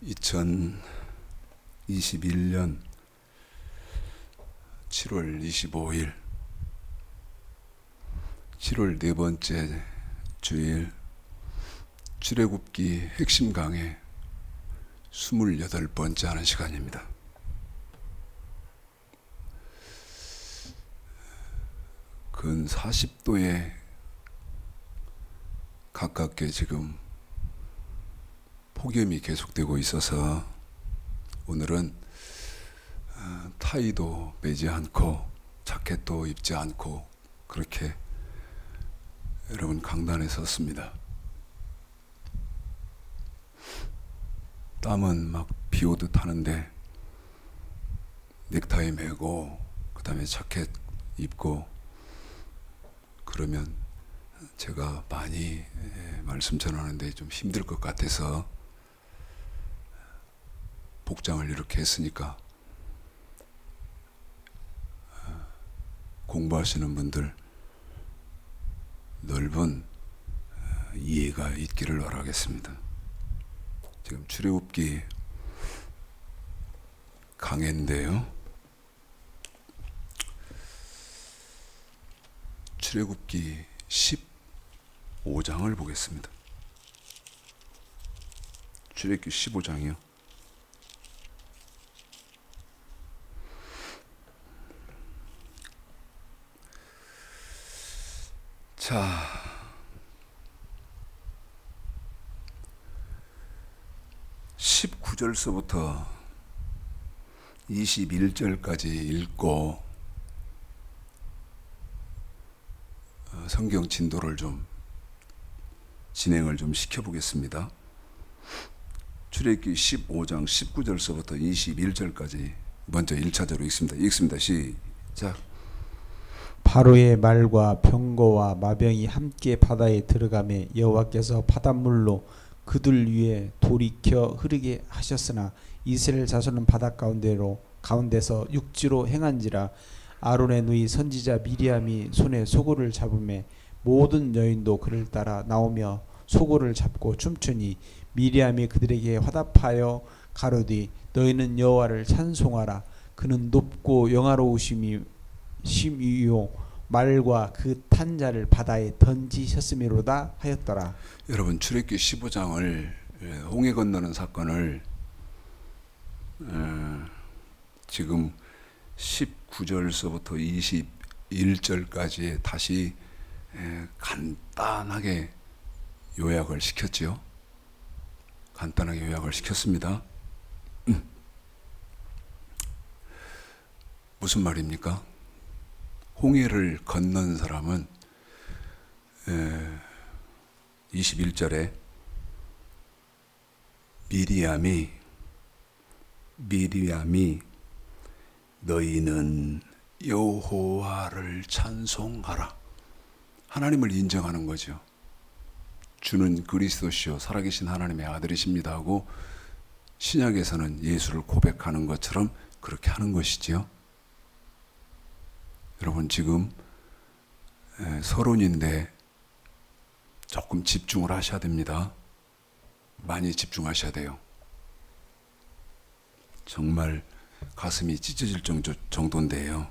2021년 7월 25일 7월 네 번째 주일 출애굽기 핵심 강의 28번째 하는 시간입니다. 근 40도에 가깝게 지금 폭염이 계속되고 있어서 오늘은 타이도 매지 않고 자켓도 입지 않고 그렇게 여러분 강단에 섰습니다. 땀은 막 비 오듯 하는데 넥타이 매고 그 다음에 자켓 입고 그러면 제가 많이 말씀 전하는데 좀 힘들 것 같아서 복장을 이렇게 했으니까 공부하시는 분들 넓은 이해가 있기를 바라겠습니다. 지금 출애굽기 강해인데요. 출애굽기 15장을 보겠습니다. 출애굽기 15장이요. 자, 19절서부터 21절까지 읽고 성경 진도를 좀 진행을 좀 시켜보겠습니다. 출애굽기 15장 19절서부터 21절까지 먼저 1차적으로 읽습니다. 시작. 바로의 말과 병거와 마병이 함께 바다에 들어가매 여호와께서 바닷물로 그들 위에 돌이켜 흐르게 하셨으나 이스라엘 자손은 바다 가운데서 육지로 행한지라. 아론의 누이 선지자 미리암이 손에 소고를 잡음에 모든 여인도 그를 따라 나오며 소고를 잡고 춤추니 미리암이 그들에게 화답하여 가로되 너희는 여호와를 찬송하라. 그는 높고 영화로우심이요 말과 그 탄 자를 바다에 던지셨음이로다 하였더라. 여러분, 출애굽기 15장을 홍해 건너는 사건을 지금 19절서부터 21절까지 다시 간단하게 요약을 시켰지요. 간단하게 요약을 시켰습니다. 무슨 말입니까? 홍해를 건넌 사람은 21절에 미리암이 너희는 여호와를 찬송하라. 하나님을 인정하는 거죠. 주는 그리스도시요 살아계신 하나님의 아들이십니다 하고 신약에서는 예수를 고백하는 것처럼 그렇게 하는 것이지요. 여러분, 지금 서론인데 조금 집중을 하셔야 됩니다. 많이 집중하셔야 돼요. 정말 가슴이 찢어질 정도인데요.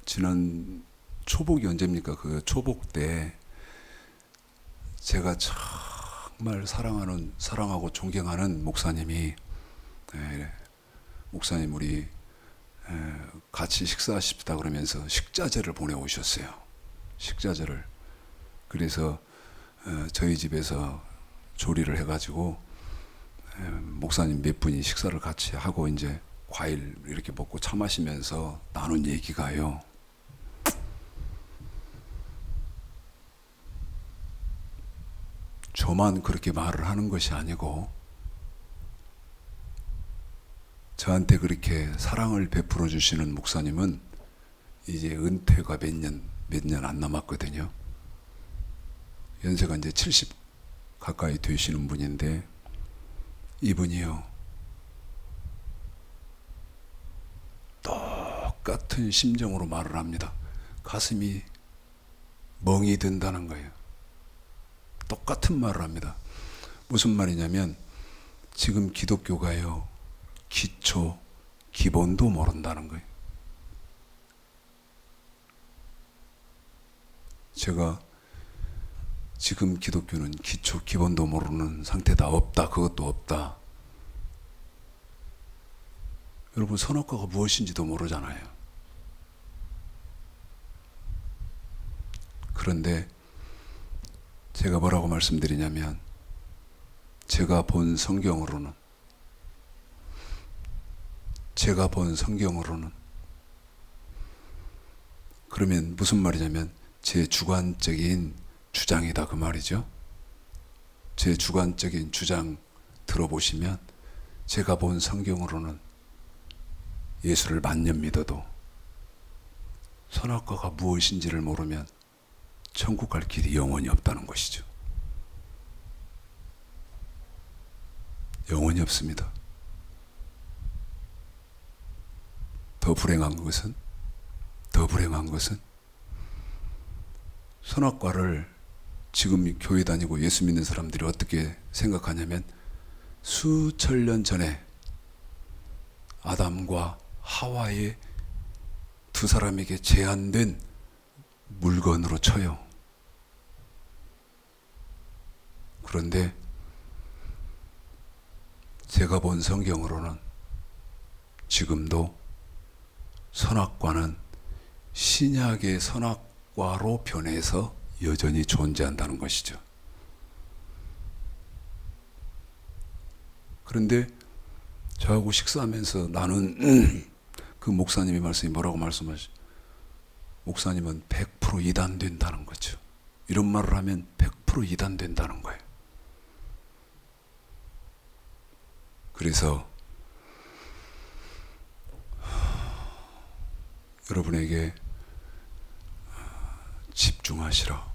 지난 초복이 언제입니까? 그 초복 때 제가 정말 사랑하고 존경하는 목사님이 목사님 우리 같이 식사하십시다 그러면서 식자재를 보내오셨어요. 식자재를. 그래서 저희 집에서 조리를 해가지고 목사님 몇 분이 식사를 같이 하고 이제 과일 이렇게 먹고 차 마시면서 나눈 얘기가요. 저만 그렇게 말을 하는 것이 아니고 저한테 그렇게 사랑을 베풀어 주시는 목사님은 이제 은퇴가 몇 년 안 남았거든요. 연세가 이제 70 가까이 되시는 분인데 이분이요. 똑같은 심정으로 말을 합니다. 가슴이 멍이 든다는 거예요. 똑같은 말을 합니다. 무슨 말이냐면 지금 기독교가요, 기초, 기본도 모른다는 거예요. 제가 지금 기독교는 기초, 기본도 모르는 상태다. 없다. 그것도 없다. 여러분, 선악과가 무엇인지도 모르잖아요. 그런데 제가 뭐라고 말씀드리냐면 제가 본 성경으로는 그러면 무슨 말이냐면 제 주관적인 주장이다 그 말이죠. 제 주관적인 주장 들어보시면 제가 본 성경으로는 예수를 만년 믿어도 선악과가 무엇인지를 모르면 천국 갈 길이 영원히 없다는 것이죠. 영원히 없습니다. 더 불행한 것은 선악과를 지금 교회 다니고 예수 믿는 사람들이 어떻게 생각하냐면 수천 년 전에 아담과 하와의 두 사람에게 제한된 물건으로 쳐요. 그런데 제가 본 성경으로는 지금도 선악과는 신약의 선악과로 변해서 여전히 존재한다는 것이죠. 그런데 저하고 식사하면서 나는 그 목사님의 말씀이 뭐라고 말씀하시? 목사님은 100% 이단된다는 거죠. 이런 말을 하면 100% 이단된다는 거예요. 그래서 여러분에게 집중하시라.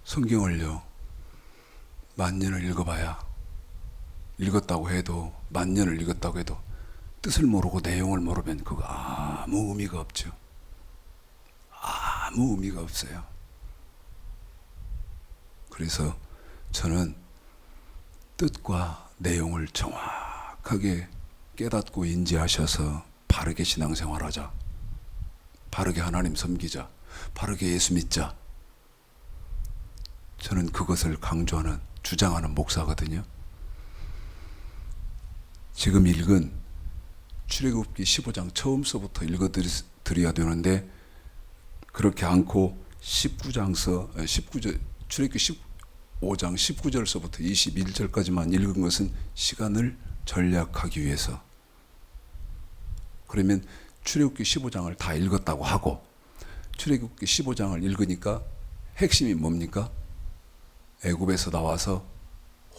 성경을요, 만년을 읽어봐야, 읽었다고 해도, 만년을 읽었다고 해도 뜻을 모르고 내용을 모르면 그거 아무 의미가 없죠. 아무 의미가 없어요. 그래서 저는 뜻과 내용을 정확하게 깨닫고 인지하셔서 바르게 신앙생활하자, 바르게 하나님 섬기자, 바르게 예수 믿자. 저는 그것을 강조하는, 주장하는 목사거든요. 지금 읽은 출애굽기 15장 처음서부터 읽어드려야 되는데 그렇게 않고 19절, 출애굽기 15장 19절서부터 21절까지만 읽은 것은 시간을 절약하기 위해서. 그러면 출애굽기 15장을 다 읽었다고 하고 출애굽기 15장을 읽으니까 핵심이 뭡니까? 애굽에서 나와서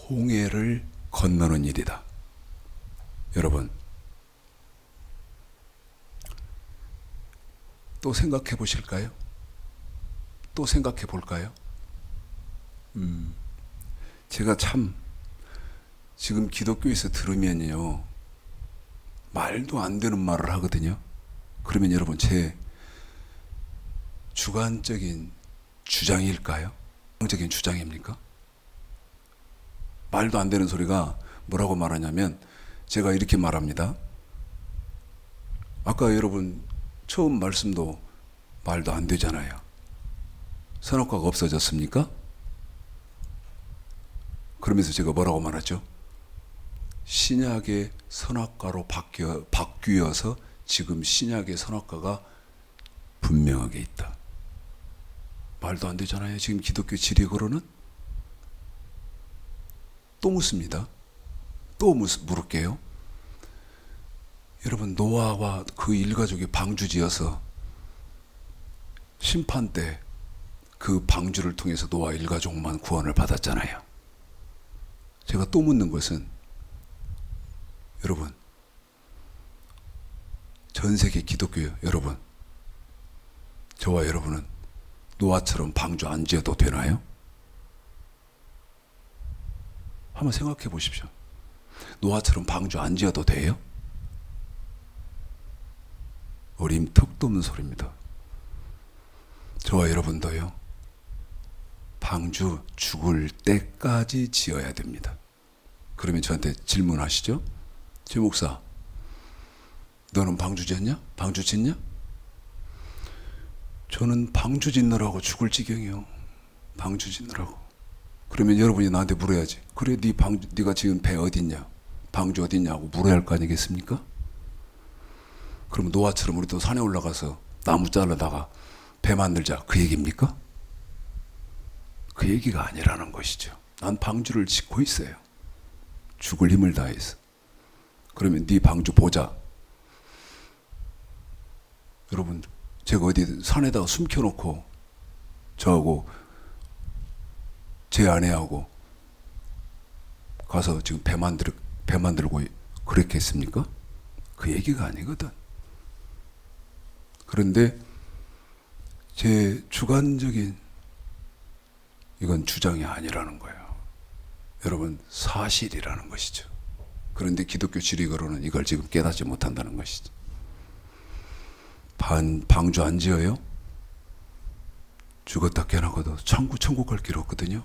홍해를 건너는 일이다. 여러분, 또 생각해 보실까요? 또 생각해 볼까요? 제가 참 지금 기독교에서 들으면요, 말도 안 되는 말을 하거든요. 그러면 여러분, 제 주관적인 주장일까요? 적인 주장입니까? 말도 안 되는 소리가 뭐라고 말하냐면 제가 이렇게 말합니다. 아까 여러분 처음 말씀도 말도 안 되잖아요. 선악과가 없어졌습니까? 그러면서 제가 뭐라고 말하죠? 신약의 선악과로 바뀌어서 지금 신약의 선악과가 분명하게 있다. 말도 안 되잖아요. 지금 기독교 지리고로는. 또 묻습니다. 또 물을게요. 여러분, 노아와 그 일가족이 방주 지어서 심판 때 그 방주를 통해서 노아 일가족만 구원을 받았잖아요. 제가 또 묻는 것은, 여러분, 전 세계 기독교 여러분, 저와 여러분은 노아처럼 방주 안 지어도 되나요? 한번 생각해 보십시오. 노아처럼 방주 안 지어도 돼요? 어림 턱도 없는 소리입니다. 저와 여러분도요, 방주 죽을 때까지 지어야 됩니다. 그러면 저한테 질문하시죠. 최 목사, 너는 방주 짓냐? 방주 짓냐? 저는 방주 짓느라고 죽을 지경이요. 방주 짓느라고. 그러면 여러분이 나한테 물어야지. 그래, 네가 지금 배 어딨냐? 방주 어딨냐고 물어야 할 거 아니겠습니까? 그럼 노아처럼 우리도 산에 올라가서 나무 잘라다가 배 만들자, 그 얘기입니까? 그 얘기가 아니라는 것이죠. 난 방주를 짓고 있어요. 죽을 힘을 다해서. 그러면 네 방주 보자. 여러분, 제가 어디 산에다가 숨겨놓고 저하고 제 아내하고 가서 지금 배 만들고 그랬겠습니까? 그 얘기가 아니거든. 그런데 제 주관적인 이건 주장이 아니라는 거예요. 여러분, 사실이라는 것이죠. 그런데 기독교 지리거로는 이걸 지금 깨닫지 못한다는 것이죠. 방주 안 지어요? 죽었다 깨어나고도 천국 갈 길 없거든요.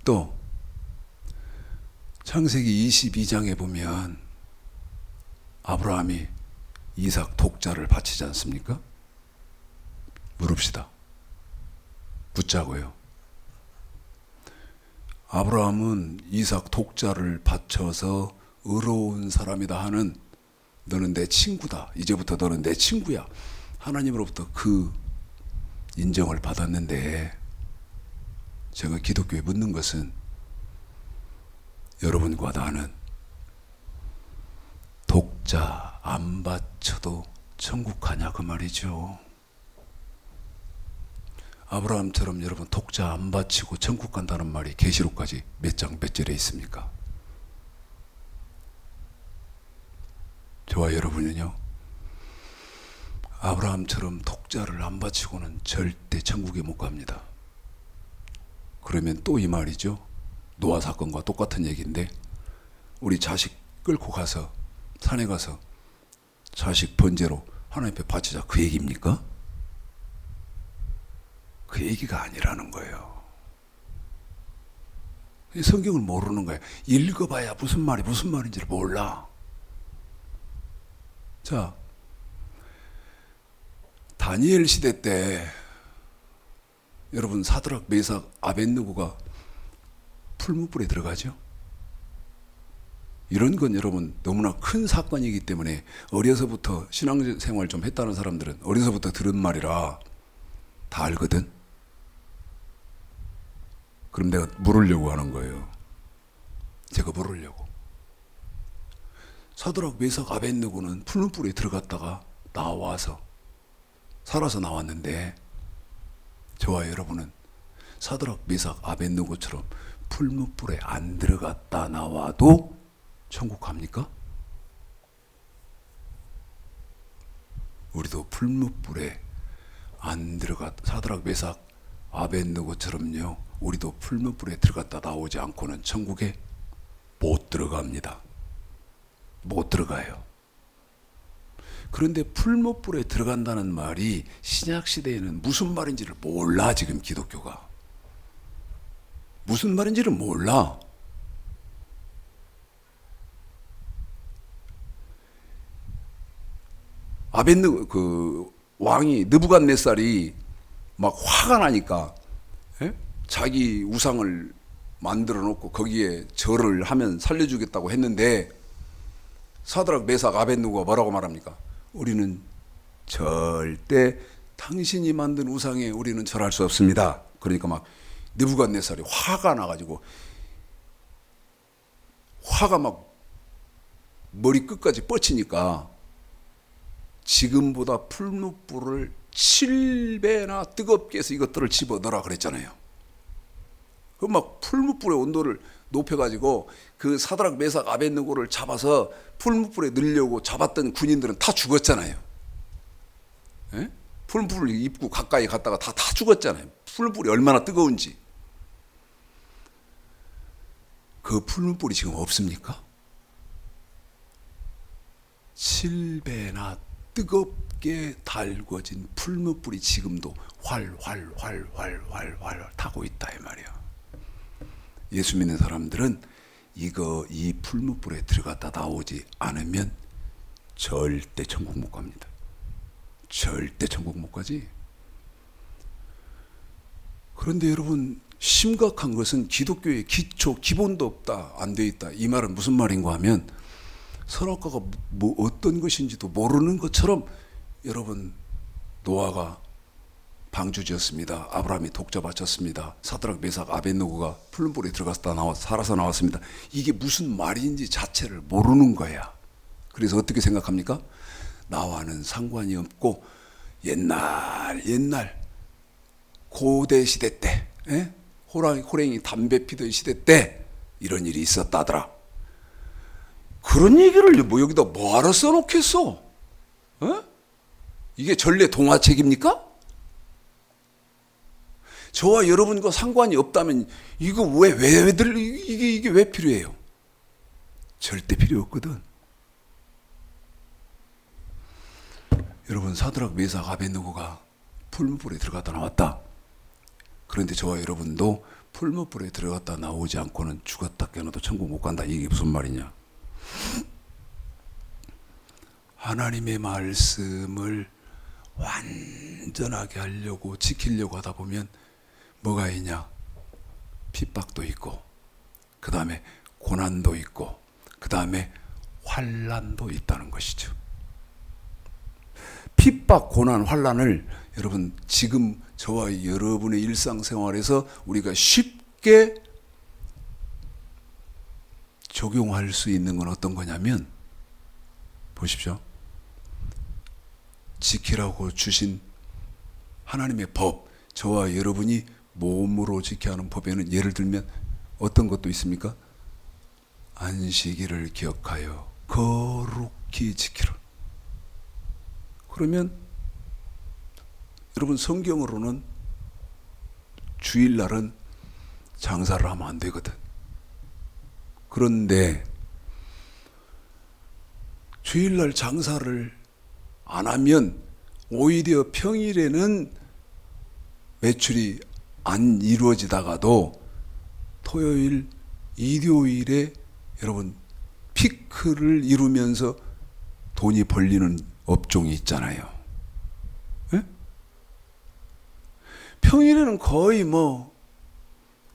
또 창세기 22장에 보면 아브라함이 이삭 독자를 바치지 않습니까? 물읍시다. 묻자고요. 아브라함은 이삭 독자를 바쳐서 의로운 사람이다 하는, 너는 내 친구다, 이제부터 너는 내 친구야, 하나님으로부터 그 인정을 받았는데, 제가 기독교에 묻는 것은 여러분과 나는 독자 안 바쳐도 천국 가냐 그 말이죠. 아브라함처럼 여러분 독자 안 바치고 천국 간다는 말이 계시록까지 몇 장 몇 절에 있습니까? 저와 여러분은요, 아브라함처럼 독자를 안 바치고는 절대 천국에 못 갑니다. 그러면 또 이 말이죠. 노아 사건과 똑같은 얘기인데, 우리 자식 끌고 가서 산에 가서 자식 번제로 하나님 앞에 바치자, 그 얘기입니까? 그 얘기가 아니라는 거예요. 성경을 모르는 거예요. 읽어봐야 무슨 말인지를 몰라. 자, 다니엘 시대 때 여러분 사드락, 메삭, 아벳느고가 풀무불에 들어가죠. 이런 건 여러분 너무나 큰 사건이기 때문에 어려서부터 신앙생활 좀 했다는 사람들은 어려서부터 들은 말이라 다 알거든. 그럼 내가 물으려고 하는 거예요. 제가 물으려고. 사드락, 메삭, 아벳느고는 풀무불에 들어갔다가 나와서 살아서 나왔는데, 저와 여러분은 사드락, 메삭, 아벳느고처럼 풀무불에 안 들어갔다 나와도 천국 갑니까? 우리도 풀무불에 안 사드락, 메삭, 아벳느고처럼요, 우리도 풀무불에 들어갔다 나오지 않고는 천국에 못 들어갑니다. 못 들어가요. 그런데 풀무불에 들어간다는 말이 신약시대에는 무슨 말인지를 몰라. 지금 기독교가 무슨 말인지를 몰라. 그 왕이 느부갓네살이 막 화가 나니까, 예? 자기 우상을 만들어 놓고 거기에 절을 하면 살려주겠다고 했는데, 사드락, 메삭, 아벳느고가 뭐라고 말합니까? 우리는 절대 당신이 만든 우상에 우리는 절할 수 없습니다. 그러니까 막 느부갓네살이 화가 나가지고, 화가 막 머리 끝까지 뻗치니까 지금보다 풀무불을 7배나 뜨겁게 해서 이것들을 집어넣으라 그랬잖아요. 그 막 풀무불의 온도를 높여가지고 그 사드락, 메삭, 아벳느고를 잡아서 풀무불에 넣으려고 잡았던 군인들은 다 죽었잖아요. 예? 풀무불 입구 가까이 갔다가 다 죽었잖아요. 풀무불이 얼마나 뜨거운지. 그 풀무불이 지금 없습니까? 7배나 뜨겁고 곱게 달궈진 풀무불이 지금도 활활 타고 있다 이 말이야. 예수 믿는 사람들은 이 풀무불에 들어갔다 나오지 않으면 절대 천국 못 갑니다. 절대 천국 못 가지. 그런데 여러분, 심각한 것은 기독교의 기본도 없다, 안 돼 있다. 이 말은 무슨 말인가 하면 선악과가 뭐 어떤 것인지도 모르는 것처럼 여러분, 노아가 방주 지었습니다. 아브라함이 독자 바쳤습니다. 사드락 메삭 아벳느고가 풀무불에 들어갔다 살아서 나왔습니다. 이게 무슨 말인지 자체를 모르는 거야. 그래서 어떻게 생각합니까? 나와는 상관이 없고 옛날 고대 시대 때, 호랑이 담배 피던 시대 때 이런 일이 있었다더라. 그런 얘기를 뭐 여기다 뭐하러 써놓겠어? 이게 전래 동화책입니까? 저와 여러분과 상관이 없다면 이거 이게 왜 필요해요? 절대 필요 없거든. 여러분, 사드락 메삭 아벳느고가 풀무불에 들어갔다 나왔다. 그런데 저와 여러분도 풀무불에 들어갔다 나오지 않고는 죽었다 깨어나도 천국 못 간다. 이게 무슨 말이냐? 하나님의 말씀을 완전하게 하려고 지키려고 하다 보면 뭐가 있냐? 핍박도 있고, 그 다음에 고난도 있고, 그 다음에 환난도 있다는 것이죠. 핍박, 고난, 환난을 여러분 지금 저와 여러분의 일상생활에서 우리가 쉽게 적용할 수 있는 건 어떤 거냐면, 보십시오. 지키라고 주신 하나님의 법, 저와 여러분이 몸으로 지켜야 하는 법에는 예를 들면 어떤 것도 있습니까? 안식일을 기억하여 거룩히 지키라. 그러면 여러분, 성경으로는 주일날은 장사를 하면 안 되거든. 그런데 주일날 장사를 안 하면 오히려 평일에는 매출이 안 이루어지다가도 토요일, 일요일에 여러분 피크를 이루면서 돈이 벌리는 업종이 있잖아요. 예? 평일에는 거의 뭐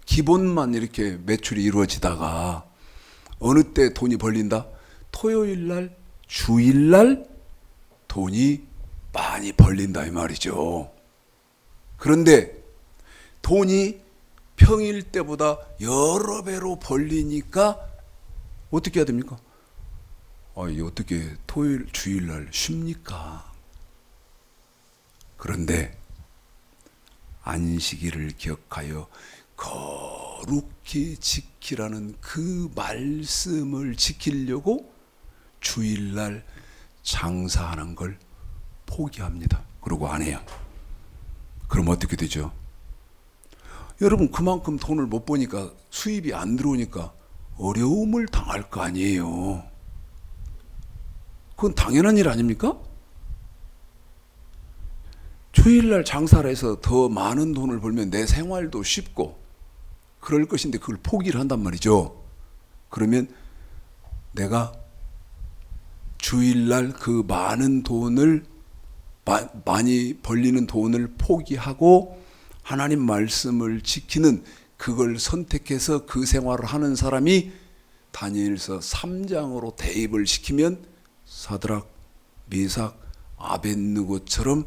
기본만 이렇게 매출이 이루어지다가 어느 때 돈이 벌린다? 토요일날, 주일날 돈이 많이 벌린다 이 말이죠. 그런데 돈이 평일 때보다 여러 배로 벌리니까 어떻게 해야 됩니까? 이게 어떻게 토요일, 주일날 쉽니까? 그런데 안식일을 기억하여 거룩히 지키라는 그 말씀을 지키려고 주일날 장사하는 걸 포기합니다. 그러고 안 해요. 그럼 어떻게 되죠? 여러분, 그만큼 돈을 못 버니까, 수입이 안 들어오니까 어려움을 당할 거 아니에요. 그건 당연한 일 아닙니까? 주일날 장사를 해서 더 많은 돈을 벌면 내 생활도 쉽고 그럴 것인데 그걸 포기를 한단 말이죠. 그러면 내가 주일날 그 많은 돈을 많이 벌리는 돈을 포기하고 하나님 말씀을 지키는 그걸 선택해서 그 생활을 하는 사람이 다니엘서 3장으로 대입을 시키면 사드락, 메삭, 아벳느고처럼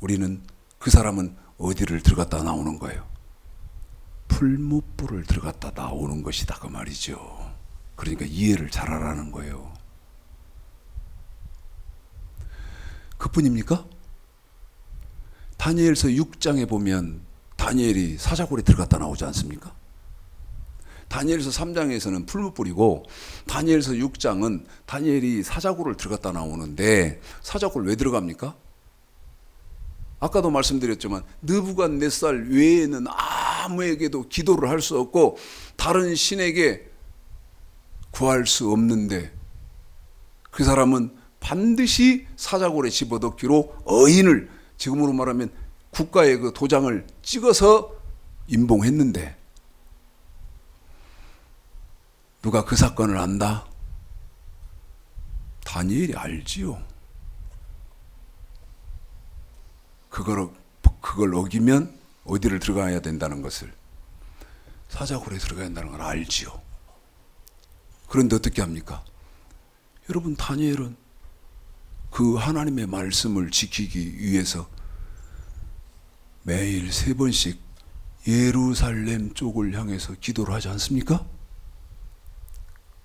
우리는 그 사람은 어디를 들어갔다 나오는 거예요? 풀무불을 들어갔다 나오는 것이다 그 말이죠. 그러니까 이해를 잘하라는 거예요. 그뿐입니까? 다니엘서 6장에 보면 다니엘이 사자굴에 들어갔다 나오지 않습니까? 다니엘서 3장에서는 풀무불이고 다니엘서 6장은 다니엘이 사자굴을 들어갔다 나오는데 사자굴 왜 들어갑니까? 아까도 말씀드렸지만 느부갓네살 외에는 아무에게도 기도를 할 수 없고 다른 신에게 구할 수 없는데 그 사람은 반드시 사자굴에 집어넣기로 어인을, 지금으로 말하면 국가의 그 도장을 찍어서 임봉했는데, 누가 그 사건을 안다? 다니엘이 알지요. 그걸 어기면 어디를 들어가야 된다는 것을, 사자굴에 들어가야 한다는 걸 알지요. 그런데 어떻게 합니까? 여러분, 다니엘은 그 하나님의 말씀을 지키기 위해서 매일 3번씩 예루살렘 쪽을 향해서 기도를 하지 않습니까?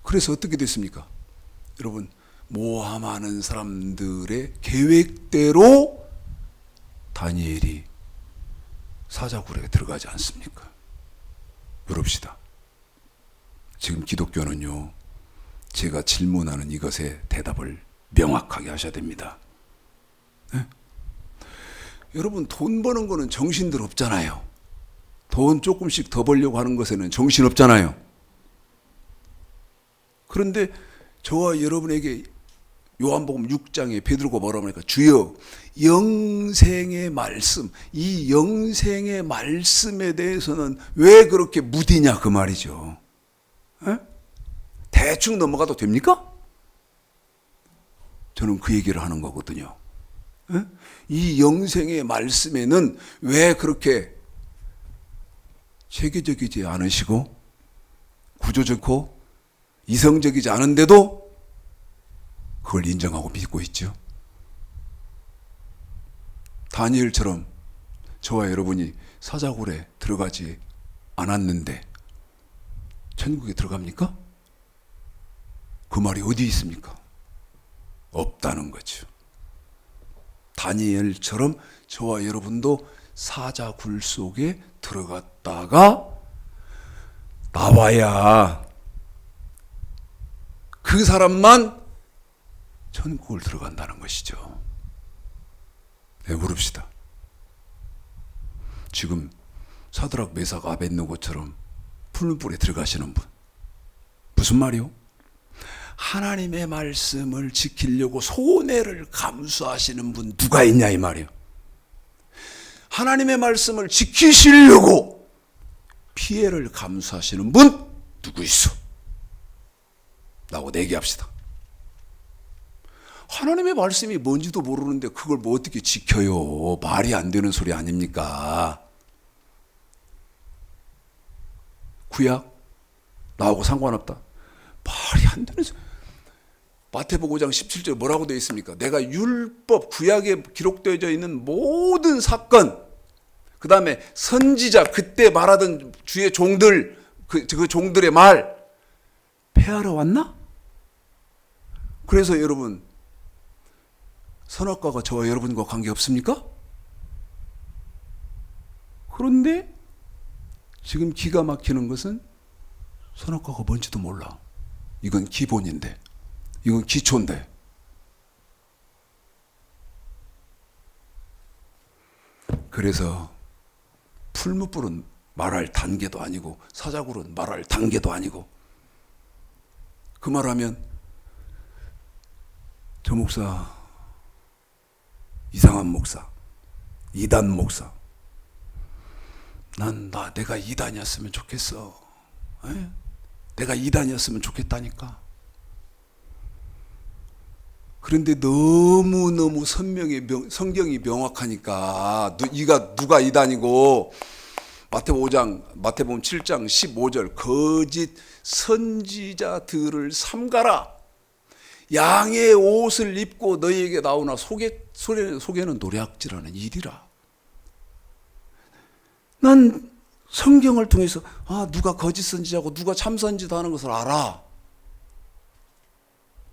그래서 어떻게 됐습니까? 여러분, 모함하는 사람들의 계획대로 다니엘이 사자굴에 들어가지 않습니까? 그럽시다. 지금 기독교는요, 제가 질문하는 이것에 대답을 명확하게 하셔야 됩니다. 네? 여러분, 돈 버는 거는 정신들 없잖아요. 돈 조금씩 더 벌려고 하는 것에는 정신 없잖아요. 그런데 저와 여러분에게 요한복음 6장에 베드로가 뭐라고 하니까, 주여 영생의 말씀, 이 영생의 말씀에 대해서는 왜 그렇게 무디냐, 그 말이죠. 에? 대충 넘어가도 됩니까? 저는 그 얘기를 하는 거거든요. 에? 이 영생의 말씀에는 왜 그렇게 체계적이지 않으시고 구조적고 이성적이지 않은데도 그걸 인정하고 믿고 있죠. 다니엘처럼 저와 여러분이 사자굴에 들어가지 않았는데 천국에 들어갑니까? 그 말이 어디 있습니까? 없다는 거죠. 다니엘처럼 저와 여러분도 사자굴 속에 들어갔다가 나와야 그 사람만 천국을 들어간다는 것이죠. 네, 물읍시다. 지금 사드락, 메삭, 아벳느고처럼 풀무불에 들어가시는 분, 무슨 말이요? 하나님의 말씀을 지키려고 손해를 감수하시는 분 누가 있냐, 이 말이요. 하나님의 말씀을 지키시려고 피해를 감수하시는 분 누구 있어? 라고 내기합시다. 하나님의 말씀이 뭔지도 모르는데 그걸 뭐 어떻게 지켜요? 말이 안 되는 소리 아닙니까? 구약 나하고 상관없다. 말이 안 되는 소리. 마태복음 5장 17절 뭐라고 되어 있습니까? 내가 율법, 구약에 기록되어져 있는 모든 사건, 그 다음에 선지자, 그때 말하던 주의 종들, 그 종들의 말 폐하러 왔나? 그래서 여러분, 선악과가 저와 여러분과 관계 없습니까? 그런데 지금 기가 막히는 것은 선악과가 뭔지도 몰라. 이건 기본인데, 이건 기초인데. 그래서 풀무불은 말할 단계도 아니고 사자굴은 말할 단계도 아니고, 그 말하면 저 목사 이상한 목사, 이단 목사, 내가 이단이었으면 좋겠어. 에? 내가 이단이었으면 좋겠다니까. 그런데 너무너무 성경이 명확하니까 누가 이단이고, 마태복음 7장 15절 거짓 선지자들을 삼가라. 양의 옷을 입고 너희에게 나오나 속에는 노략질하는 일이라. 난 성경을 통해서 누가 거짓 선지자고 누가 참 선지자 하는 것을 알아.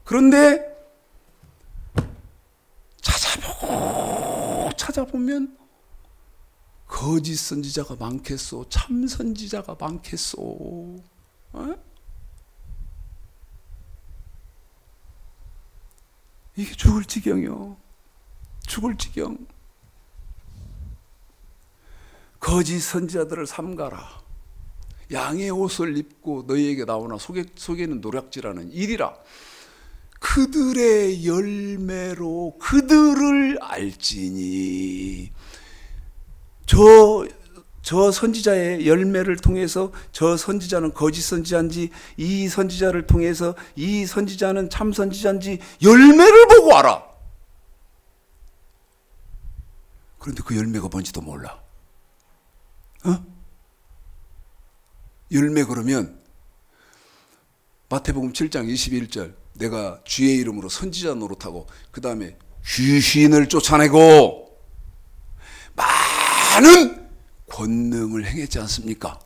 그런데 찾아보면 거짓 선지자가 많겠소, 참 선지자가 많겠소. 이게 죽을 지경이요. 죽을 지경. 거짓 선지자들을 삼가라. 양의 옷을 입고 너희에게 나오나 속에는 노략질하는 일이라. 그들의 열매로 그들을 알지니. 저 선지자의 열매를 통해서 저 선지자는 거짓 선지자인지, 이 선지자를 통해서 이 선지자는 참 선지자인지 열매를 보고 알아. 그런데 그 열매가 뭔지도 몰라. 열매 그러면 마태복음 7장 21절, 내가 주의 이름으로 선지자 노릇하고 그 다음에 귀신을 쫓아내고 많은 권능을 행했지 않습니까?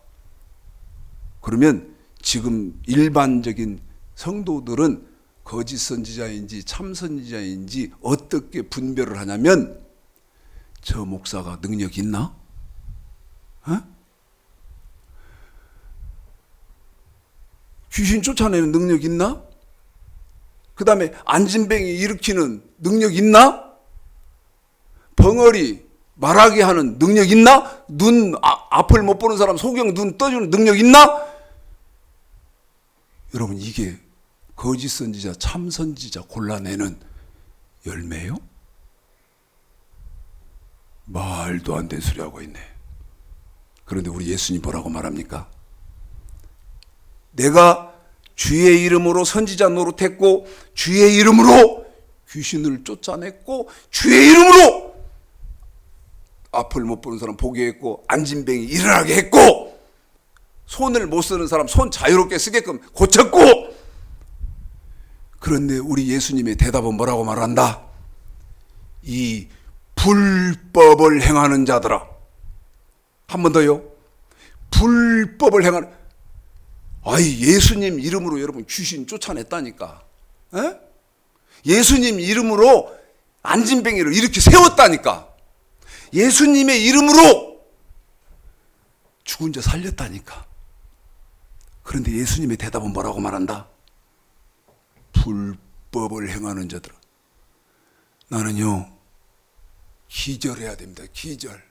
그러면 지금 일반적인 성도들은 거짓 선지자인지 참 선지자인지 어떻게 분별을 하냐면, 저 목사가 능력 있나? 귀신 쫓아내는 능력 있나? 그 다음에 안진뱅이 일으키는 능력 있나? 벙어리 말하게 하는 능력 있나? 앞을 못 보는 사람 소경 눈 떠주는 능력 있나? 여러분, 이게 거짓 선지자 참 선지자 골라내는 열매요? 말도 안 되는 소리 하고 있네. 그런데 우리 예수님 뭐라고 말합니까? 내가 주의 이름으로 선지자 노릇했고, 주의 이름으로 귀신을 쫓아냈고, 주의 이름으로 앞을 못 보는 사람 보게 했고, 안진뱅이 일어나게 했고, 손을 못 쓰는 사람 손 자유롭게 쓰게끔 고쳤고. 그런데 우리 예수님의 대답은 뭐라고 말한다? 이 불법을 행하는 자들아. 한 번 더요. 불법을 행하는. 아이, 예수님 이름으로 여러분 귀신 쫓아냈다니까. 에? 예수님 이름으로 안진뱅이를 이렇게 세웠다니까. 예수님의 이름으로 죽은 자 살렸다니까. 그런데 예수님의 대답은 뭐라고 말한다? 불법을 행하는 자들아. 나는요, 기절해야 됩니다. 기절.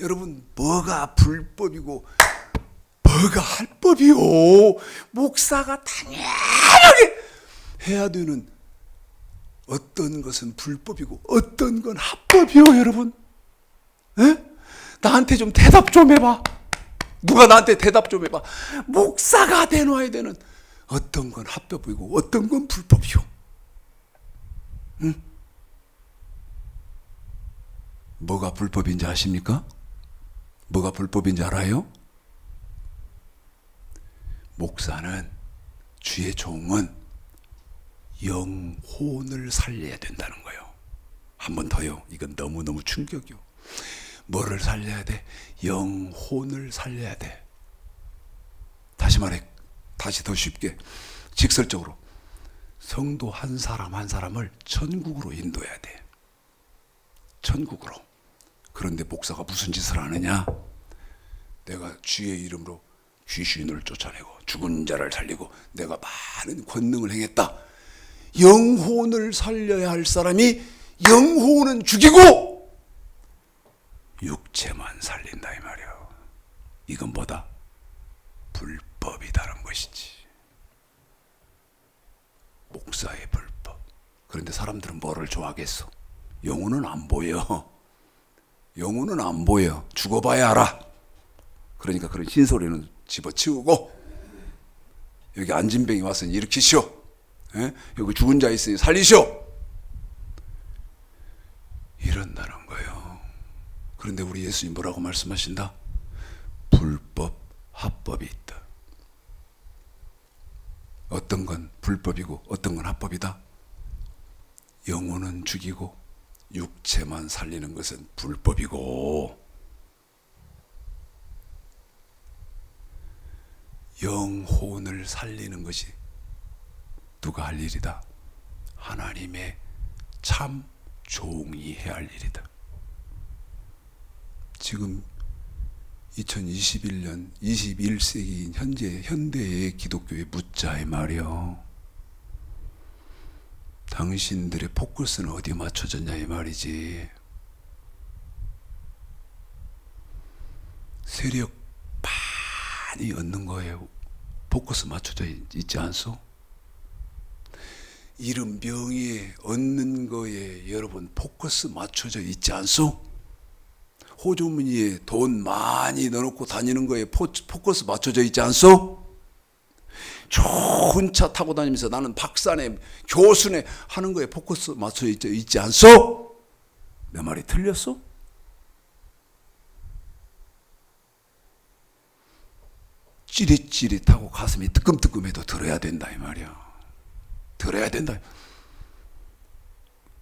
여러분, 뭐가 불법이고 뭐가 할법이요? 목사가 당연하게 해야 되는 어떤 것은 불법이고 어떤 건 합법이요, 여러분. 에? 나한테 좀 대답 좀 해봐. 누가 나한테 대답 좀 해봐. 목사가 내놔야 되는 어떤 건 합법이고 어떤 건 불법이요. 응? 뭐가 불법인지 아십니까? 뭐가 불법인지 알아요? 목사는, 주의 종은 영혼을 살려야 된다는 거예요. 한 번 더요. 이건 너무너무 충격이요. 뭐를 살려야 돼? 영혼을 살려야 돼. 다시 말해, 다시 더 쉽게, 직설적으로 성도 한 사람 한 사람을 천국으로 인도해야 돼. 천국으로. 그런데 목사가 무슨 짓을 하느냐? 내가 주의 이름으로 귀신을 쫓아내고 죽은 자를 살리고 내가 많은 권능을 행했다. 영혼을 살려야 할 사람이 영혼은 죽이고 육체만 살린다 이 말이야. 이건 뭐다? 불법이다라는 것이지. 목사의 불법. 그런데 사람들은 뭐를 좋아하겠어? 영혼은 안 보여. 영혼은 안 보여. 죽어봐야 알아. 그러니까 그런 흰소리는 집어치우고, 여기 안진뱅이 왔으니 일으키시오. 에? 여기 죽은 자 있으니 살리시오. 이런다는 거예요. 그런데 우리 예수님 뭐라고 말씀하신다? 불법, 합법이 있다. 어떤 건 불법이고 어떤 건 합법이다. 영혼은 죽이고 육체만 살리는 것은 불법이고, 영혼을 살리는 것이 누가 할 일이다? 하나님의 참 종이 해야 할 일이다. 지금 2021년 21세기인 현재 현대의 기독교에 묻자 이 말이요. 당신들의 포커스는 어디에 맞춰졌냐 이 말이지. 세력 많이 얻는 거예요. 포커스 맞춰져 있지 않소? 이런 명예 얻는 거에 여러분 포커스 맞춰져 있지 않소? 호주머니에 돈 많이 넣어놓고 다니는 거에 포커스 맞춰져 있지 않소? 좋은 차 타고 다니면서 나는 박사네 교수네 하는 거에 포커스 맞춰져 있지 않소? 내 말이 틀렸어? 찌릿찌릿하고 가슴이 뜨끔뜨끔해도 들어야 된다 이 말이야. 들어야 된다.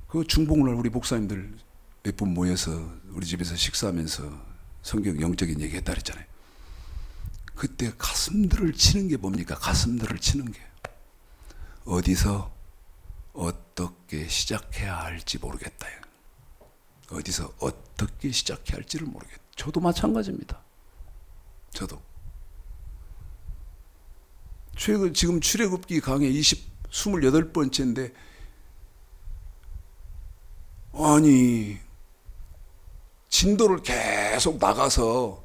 그 중복날 우리 목사님들 몇 분 모여서 우리 집에서 식사하면서 성경 영적인 얘기 했다 그랬잖아요. 그때 가슴들을 치는 게 뭡니까? 가슴들을 치는 게 어디서 어떻게 시작해야 할지 모르겠다. 어디서 어떻게 시작해야 할지를 모르겠다. 저도 마찬가지입니다. 저도 지금 출애굽기 강의 28번째인데 아니 진도를 계속 나가서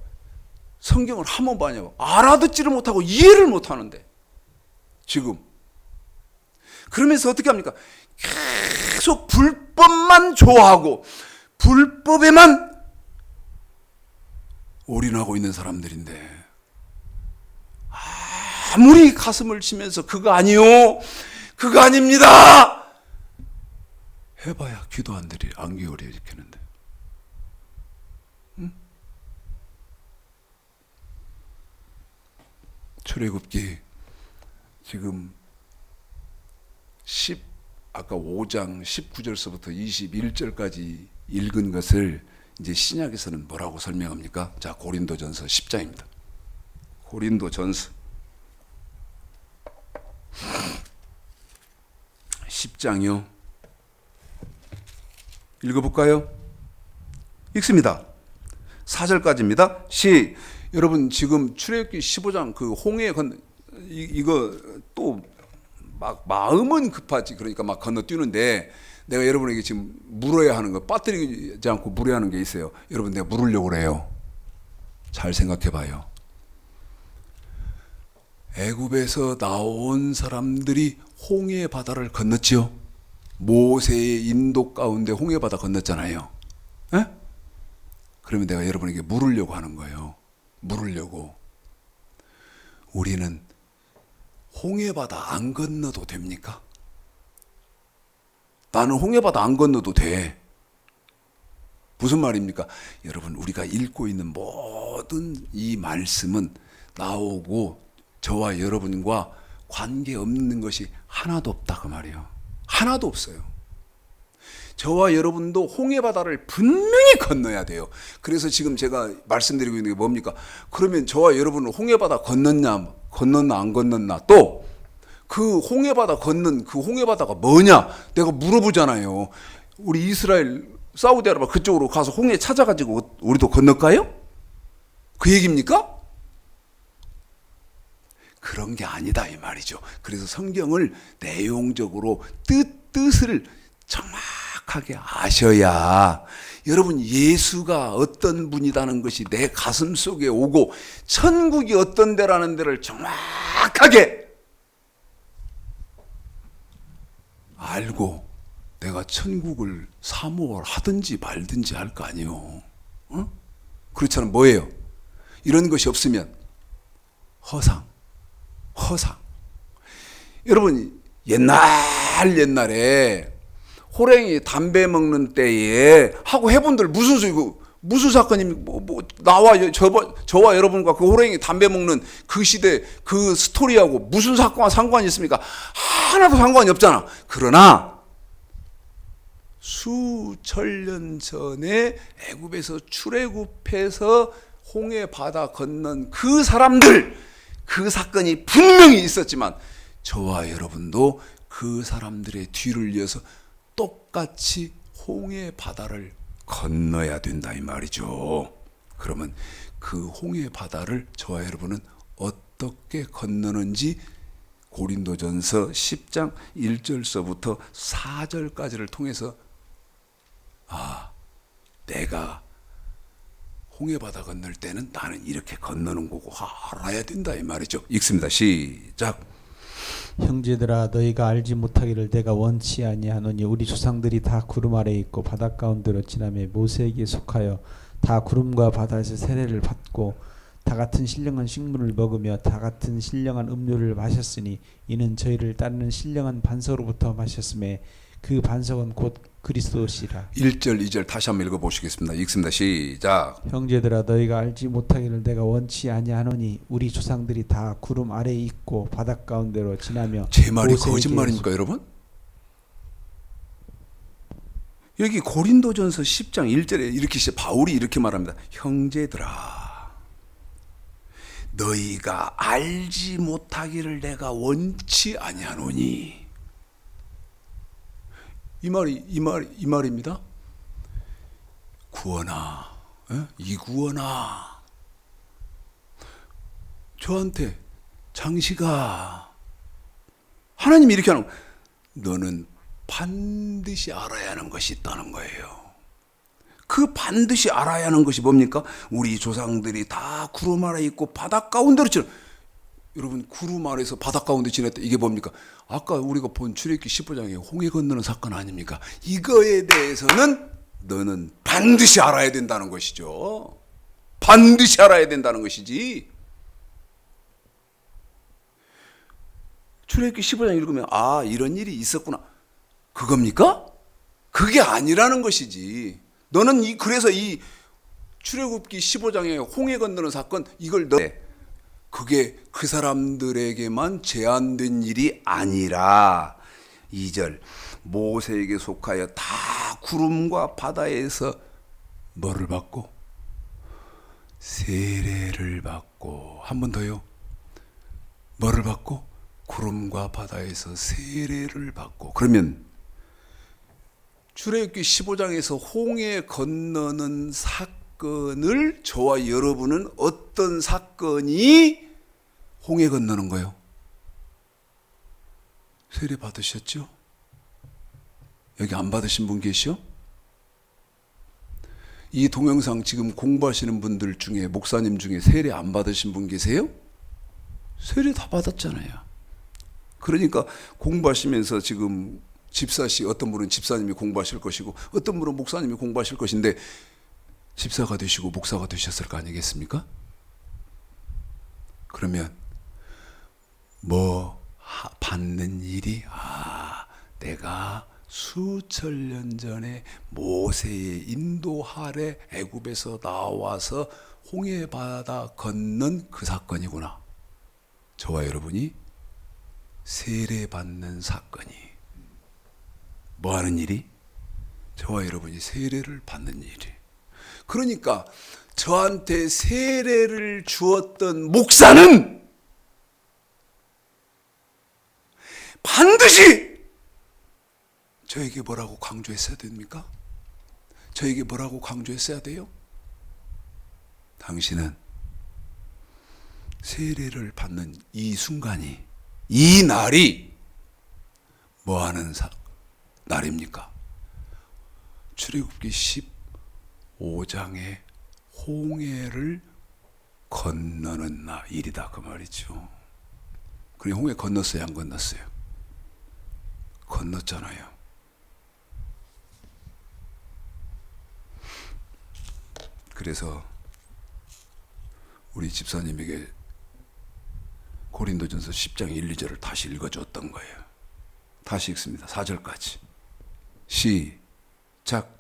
성경을 한 번 봐냐고 알아듣지를 못하고 이해를 못하는데 지금 그러면서 어떻게 합니까? 계속 불법만 좋아하고 불법에만 올인하고 있는 사람들인데 아무리 가슴을 치면서 그거 아니요 그거 아닙니다 해봐야 귀도 안 기울여 이렇게는데 응? 출애굽기 지금 아까 5장 19절서부터 21절까지 읽은 것을 이제 신약에서는 뭐라고 설명합니까? 자, 고린도전서 10장입니다. 고린도전서 10장이요. 읽어볼까요? 읽습니다. 4절까지입니다. 여러분 지금 출애굽기 15장 그 홍해 이거 또 막 마음은 급하지 그러니까 막 건너뛰는데 내가 여러분에게 지금 물어야 하는 거 빠뜨리지 않고 물어야 하는 게 있어요. 여러분 내가 물으려고 그래요. 잘 생각해 봐요. 애굽에서 나온 사람들이 홍해 바다를 건넜지요. 모세의 인도 가운데 홍해 바다 건넜잖아요. 에? 그러면 내가 여러분에게 물으려고 하는 거예요. 물으려고. 우리는 홍해 바다 안 건너도 됩니까? 나는 홍해 바다 안 건너도 돼. 무슨 말입니까? 여러분 우리가 읽고 있는 모든 이 말씀은 나오고 저와 여러분과 관계없는 것이 하나도 없다 그 말이에요. 하나도 없어요. 저와 여러분도 홍해 바다를 분명히 건너야 돼요. 그래서 지금 제가 말씀드리고 있는 게 뭡니까? 그러면 저와 여러분은 홍해 바다 건넜나 안 건넜나 또 그 홍해 바다 건넌 그 홍해 바다가 뭐냐 내가 물어보잖아요. 우리 이스라엘 사우디아라비아 그쪽으로 가서 홍해 찾아가지고 우리도 건널까요? 그 얘기입니까? 그런 게 아니다 이 말이죠. 그래서 성경을 내용적으로 뜻을 정확하게 아셔야 여러분 예수가 어떤 분이라는 것이 내 가슴 속에 오고 천국이 어떤 데라는 데를 정확하게 알고 내가 천국을 사모하든지 말든지 할 거 아니에요. 어? 그렇지 않으면 뭐예요? 이런 것이 없으면 허상. 여러분 옛날에 호랭이 담배 먹는 때에 하고 해본들 무슨 사건이 저와 여러분과 그 호랭이 담배 먹는 그 시대 그 스토리하고 무슨 사건과 상관이 있습니까? 하나도 상관이 없잖아. 그러나 수천년 전에 애굽에서 출애굽해서 홍해 바다 건넌 그 사람들 그 사건이 분명히 있었지만 저와 여러분도 그 사람들의 뒤를 이어서 똑같이 홍해 바다를 건너야 된다 이 말이죠. 그러면 그 홍해 바다를 저와 여러분은 어떻게 건너는지 고린도전서 10장 1절서부터 4절까지를 통해서 내가 홍해 바다 건널 때는 나는 이렇게 건너는 거고 알아야 된다 이 말이죠. 읽습니다. 시작. 형제들아 너희가 알지 못하기를 내가 원치 아니하노니 우리 조상들이 다 구름 아래에 있고 바다 가운데로 지나며 모세에게 속하여 다 구름과 바다에서 세례를 받고 다 같은 신령한 식물을 먹으며 다 같은 신령한 음료를 마셨으니 이는 저희를 따르는 신령한 반석으로부터 마셨음에 그 반석은 곧 그리스도시라. 1절 2절 다시 한번 읽어보시겠습니다. 읽습니다. 시작. 형제들아 너희가 알지 못하기를 내가 원치 아니하노니 우리 조상들이 다 구름 아래에 있고 바다 가운데로 지나며 제 말이 모세에게 거짓말입니까 여러분? 여기 고린도전서 10장 1절에 이렇게 바울이 이렇게 말합니다. 형제들아 너희가 알지 못하기를 내가 원치 아니하노니 이 말입니다. 구원아, 이구원아, 저한테 장시가 하나님이 이렇게 하는 너는 반드시 알아야 하는 것이 있다는 거예요. 그 반드시 알아야 하는 것이 뭡니까? 우리 조상들이 다 구름 아래 있고 바다 가운데로 지나. 여러분 구름 아래에서 바다 가운데 지냈다. 이게 뭡니까? 아까 우리가 본 출애굽기 15장에 홍해 건너는 사건 아닙니까? 이거에 대해서는 너는 반드시 알아야 된다는 것이죠. 반드시 알아야 된다는 것이지. 출애굽기 15장 읽으면 아 이런 일이 있었구나. 그겁니까? 그게 아니라는 것이지. 너는 그래서 이 출애굽기 15장에 홍해 건너는 사건 이걸 그게 그 사람들에게만 제한된 일이 아니라 2절 모세에게 속하여 다 구름과 바다에서 뭐를 받고 세례를 받고 한 번 더요. 뭐를 받고 구름과 바다에서 세례를 받고. 그러면 출애굽기 15장에서 홍해 건너는 사건을 저와 여러분은 어떤 사건이 홍해 건너는 거예요? 세례 받으셨죠? 여기 안 받으신 분 계시오? 이 동영상 지금 공부하시는 분들 중에 목사님 중에 세례 안 받으신 분 계세요? 세례 다 받았잖아요. 그러니까 공부하시면서 지금 집사씨 어떤 분은 집사님이 공부하실 것이고 어떤 분은 목사님이 공부하실 것인데 집사가 되시고 목사가 되셨을 거 아니겠습니까? 그러면 뭐 받는 일이 내가 수천 년 전에 모세의 인도 아래 애굽에서 나와서 홍해 바다 건넌 그 사건이구나. 저와 여러분이 세례 받는 사건이 뭐 하는 일이? 저와 여러분이 세례를 받는 일이. 그러니까 저한테 세례를 주었던 목사는 반드시 저에게 뭐라고 강조했어야 됩니까? 저에게 뭐라고 강조했어야 돼요? 당신은 세례를 받는 이 순간이, 이 날이 뭐 하는 날입니까? 출애굽기 15장의 홍해를 건너는 일이다 그 말이죠. 그래 홍해 건넜어요, 안 건넜어요? 건넜잖아요. 그래서 우리 집사님에게 고린도전서 10장 1, 2절을 다시 읽어줬던 거예요. 다시 읽습니다. 4절까지 시작.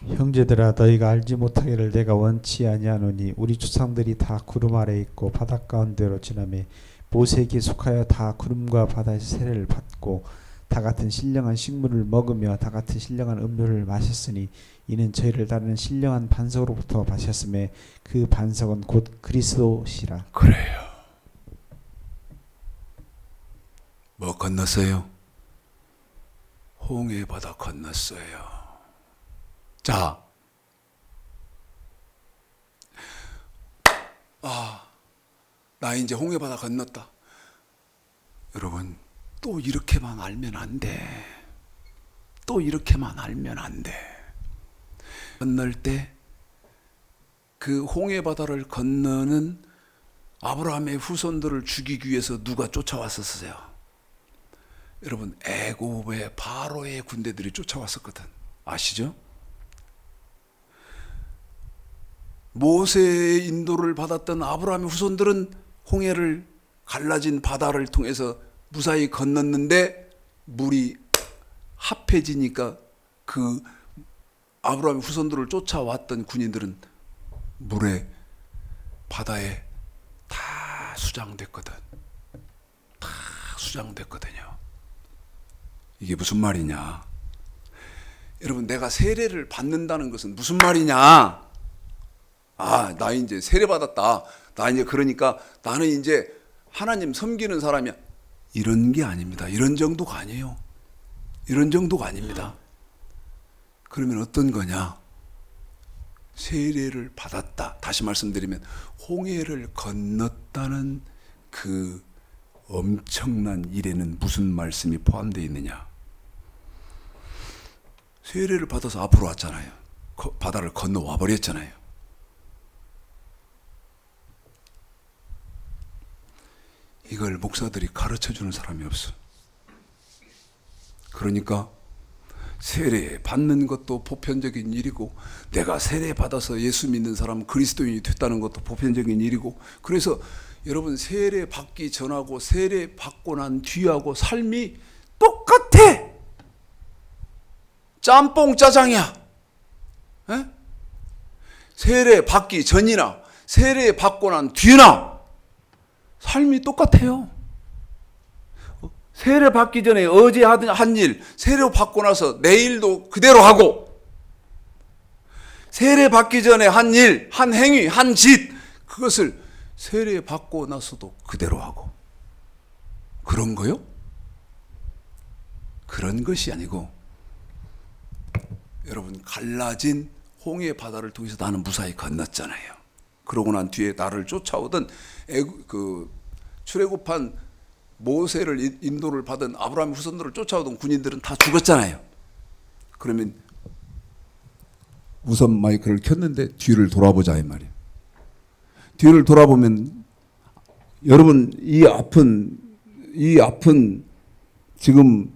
형제들아 너희가 알지 못하기를 내가 원치 아니하노니 우리 조상들이 다 구름 아래에 있고 바다 가운데로 지나며 모세에게 속하여 다 구름과 바다에서 세례를 받고 다 같은 신령한 식물을 먹으며 다 같은 신령한 음료를 마셨으니 이는 저희를 따르는 신령한 반석으로부터 마셨음에 그 반석은 곧 그리스도시라. 그래요. 뭐 건넜어요? 홍해 바다 건넜어요. 자, 나 이제 홍해 바다 건넜다. 여러분, 또 이렇게만 알면 안 돼. 또 이렇게만 알면 안 돼. 건널 때 그 홍해 바다를 건너는 아브라함의 후손들을 죽이기 위해서 누가 쫓아왔었어요? 여러분 애굽의 바로의 군대들이 쫓아왔었거든. 아시죠? 모세의 인도를 받았던 아브라함의 후손들은 홍해를 갈라진 바다를 통해서 무사히 건넜는데 물이 합해지니까 그 아브라함의 후손들을 쫓아왔던 군인들은 물에 바다에 다 수장됐거든. 다 수장됐거든요. 이게 무슨 말이냐? 여러분, 내가 세례를 받는다는 것은 무슨 말이냐? 아, 나 이제 세례 받았다. 나 이제 그러니까 나는 이제 하나님 섬기는 사람이야. 이런 게 아닙니다. 이런 정도가 아니에요. 이런 정도가 아닙니다. 그러면 어떤 거냐? 세례를 받았다. 다시 말씀드리면 홍해를 건넜다는 그 엄청난 일에는 무슨 말씀이 포함되어 있느냐? 세례를 받아서 앞으로 왔잖아요. 바다를 건너와 버렸잖아요. 이걸 목사들이 가르쳐주는 사람이 없어. 그러니까 세례 받는 것도 보편적인 일이고, 내가 세례 받아서 예수 믿는 사람 그리스도인이 됐다는 것도 보편적인 일이고, 그래서 여러분 세례 받기 전하고 세례 받고 난 뒤하고 삶이 똑같아. 짬뽕 짜장이야. 에? 세례 받기 전이나 세례 받고 난 뒤나 삶이 똑같아요. 세례 받기 전에 어제 한 일, 세례 받고 나서 내일도 그대로 하고, 세례 받기 전에 한 일, 한 행위, 한 짓, 그것을 세례 받고 나서도 그대로 하고. 그런 거요? 그런 것이 아니고, 여러분 갈라진 홍해 바다를 통해서 나는 무사히 건넜잖아요. 그러고 난 뒤에 나를 쫓아오던 출애굽한 모세를 인도를 받은 아브라함 후손들을 쫓아오던 군인들은 다 죽었잖아요. 그러면 우선 마이크를 켰는데 뒤를 돌아보자 이 말이에요. 뒤를 돌아보면 여러분 이 앞은 지금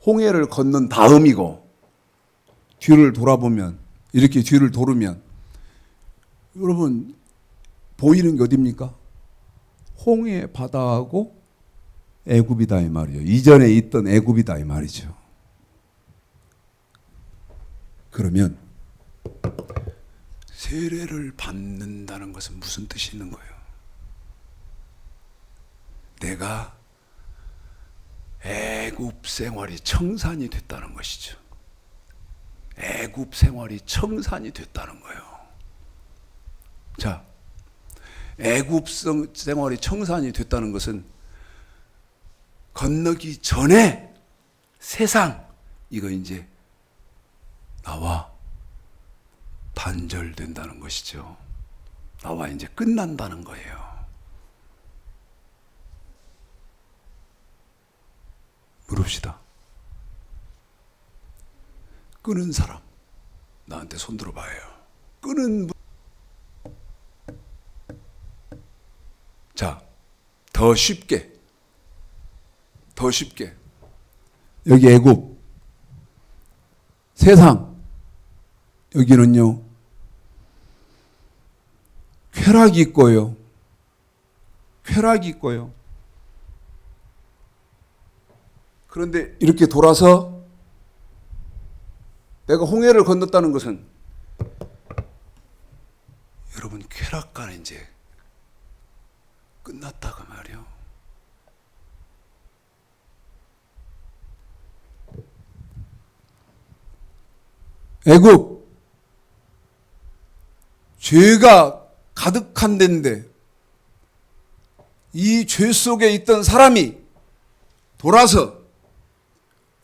홍해를 건넌 다음이고, 뒤를 돌아보면 이렇게 뒤를 돌으면 여러분 보이는 게 어디입니까? 홍해 바다하고 애굽이다 이 말이에요. 이전에 있던 애굽이다 이 말이죠. 그러면 세례를 받는다는 것은 무슨 뜻이 있는 거예요? 내가 애굽 생활이 청산이 됐다는 것이죠. 애굽 생활이 청산이 됐다는 거예요. 자, 애굽 생활이 청산이 됐다는 것은 건너기 전에 세상, 이거 이제 나와 단절된다는 것이죠. 나와 이제 끝난다는 거예요. 물읍시다. 끄는 사람, 나한테 손 들어봐요. 끄는 분. 자, 더 쉽게 여기 애굽, 세상, 여기는요 쾌락이 있고요, 그런데 이렇게 돌아서 내가 홍해를 건넜다는 것은 여러분 쾌락과는 이제 끝났다고 말이요. 애굽 죄가 가득한 데인데 이 죄 속에 있던 사람이 돌아서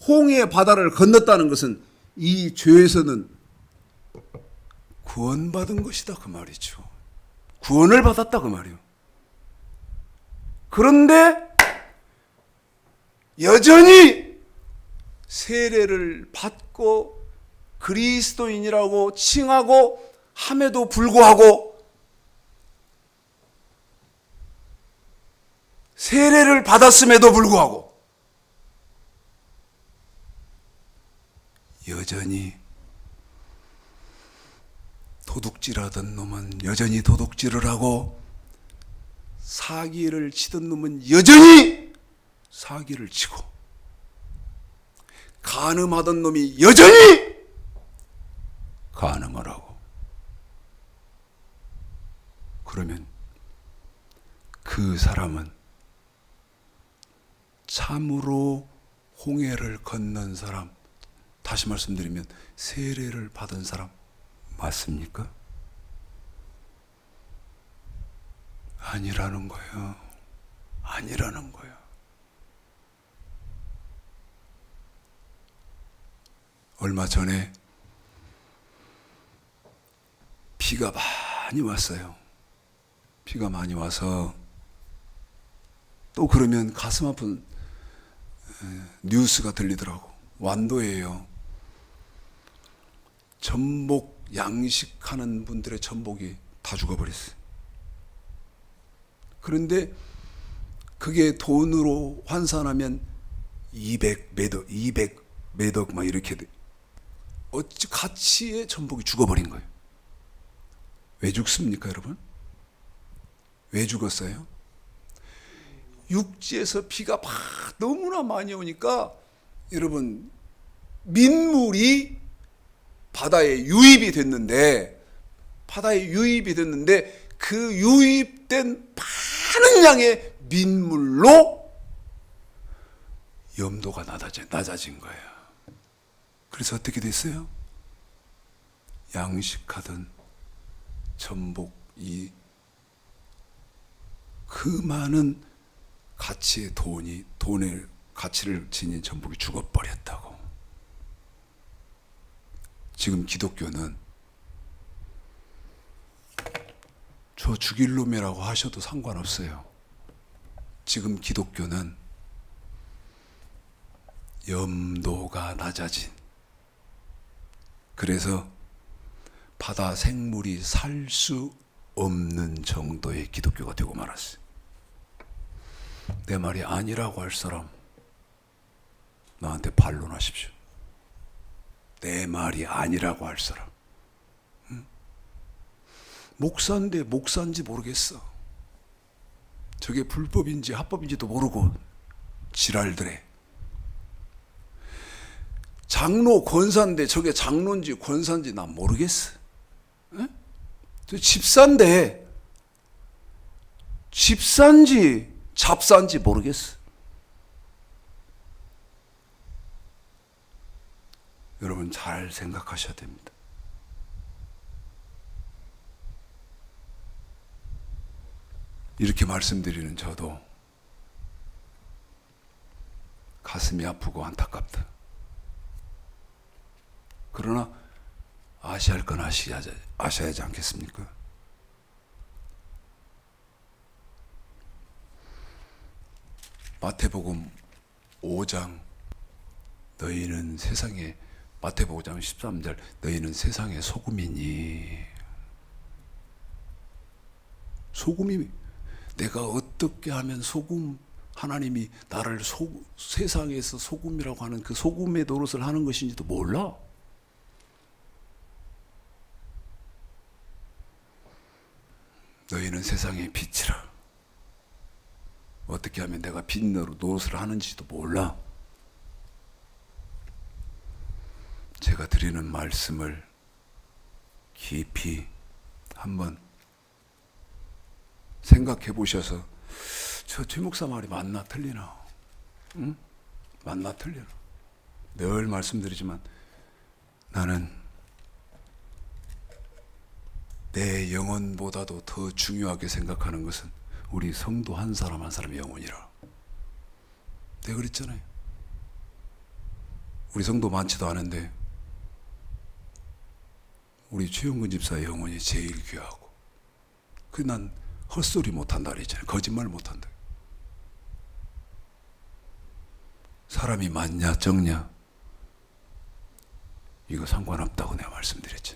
홍해 바다를 건넜다는 것은 이 죄에서는 구원받은 것이다 그 말이죠. 구원을 받았다 그 말이요. 그런데 여전히 세례를 받고 그리스도인이라고 칭하고 함에도 불구하고 세례를 받았음에도 불구하고 여전히 도둑질하던 놈은 여전히 도둑질을 하고 사기를 치던 놈은 여전히 사기를 치고 간음하던 놈이 여전히 간음을 하고 그러면 그 사람은 참으로 홍해를 건넌 사람, 다시 말씀드리면 세례를 받은 사람 맞습니까? 아니라는 거예요. 아니라는 거예요. 얼마 전에 비가 많이 왔어요. 비가 많이 와서 또 그러면 가슴 아픈 뉴스가 들리더라고. 완도예요. 전복 양식하는 분들의 전복이 다 죽어버렸어요. 그런데 그게 돈으로 환산하면 200매덕 막 이렇게 돼. 어찌 가치의 전복이 죽어버린 거예요. 왜 죽습니까, 여러분? 왜 죽었어요? 육지에서 비가 막 너무나 많이 오니까 여러분 민물이 바다에 유입이 됐는데 그 유입된 많은 양의 민물로 염도가 낮아진 거예요. 그래서 어떻게 됐어요? 양식하던 전복이 그 많은 가치의 돈의 가치를 지닌 전복이 죽어버렸다고. 지금 기독교는 저 죽일 놈이라고 하셔도 상관없어요. 지금 기독교는 염도가 낮아진, 그래서 바다 생물이 살 수 없는 정도의 기독교가 되고 말았어요. 내 말이 아니라고 할 사람 나한테 반론하십시오. 내 말이 아니라고 할 사람. 응? 목사인데 목사인지 모르겠어. 저게 불법인지 합법인지도 모르고 지랄들해. 장로 권사인데 저게 장로인지 권사인지 난 모르겠어. 응? 저 집사인데 집사인지 잡사인지 모르겠어. 여러분 잘 생각하셔야 됩니다. 이렇게 말씀드리는 저도 가슴이 아프고 안타깝다. 그러나 아셔야 할 건 아셔야지 않겠습니까? 마태복음 5장 너희는 세상에, 마태복음 5장 13절 너희는 세상의 소금이니. 소금이, 내가 어떻게 하면 하나님이 나를 세상에서 소금이라고 하는 그 소금의 노릇을 하는 것인지도 몰라. 너희는 세상의 빛이라. 어떻게 하면 내가 빛 노릇을 하는지도 몰라. 제가 드리는 말씀을 깊이 한번 생각해 보셔서 저 최목사 말이 맞나 틀리나? 응? 맞나 틀리나? 늘 말씀드리지만 나는 내 영혼보다도 더 중요하게 생각하는 것은 우리 성도 한 사람 한 사람의 영혼이라. 내가 그랬잖아요. 우리 성도 많지도 않은데 우리 최용근 집사의 영혼이 제일 귀하고, 그 난 헛소리 못한다 그랬잖아요. 거짓말 못한다. 사람이 많냐 적냐 이거 상관없다고 내가 말씀드렸죠.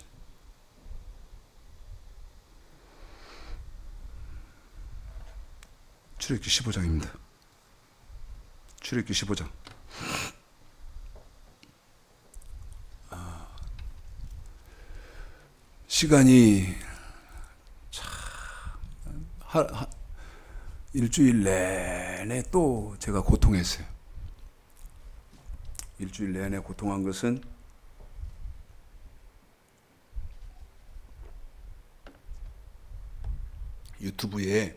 출애굽기 15장입니다. 출애굽기 15장. 시간이 일주일 내내 또 제가 고통했어요. 일주일 내내 고통한 것은 유튜브에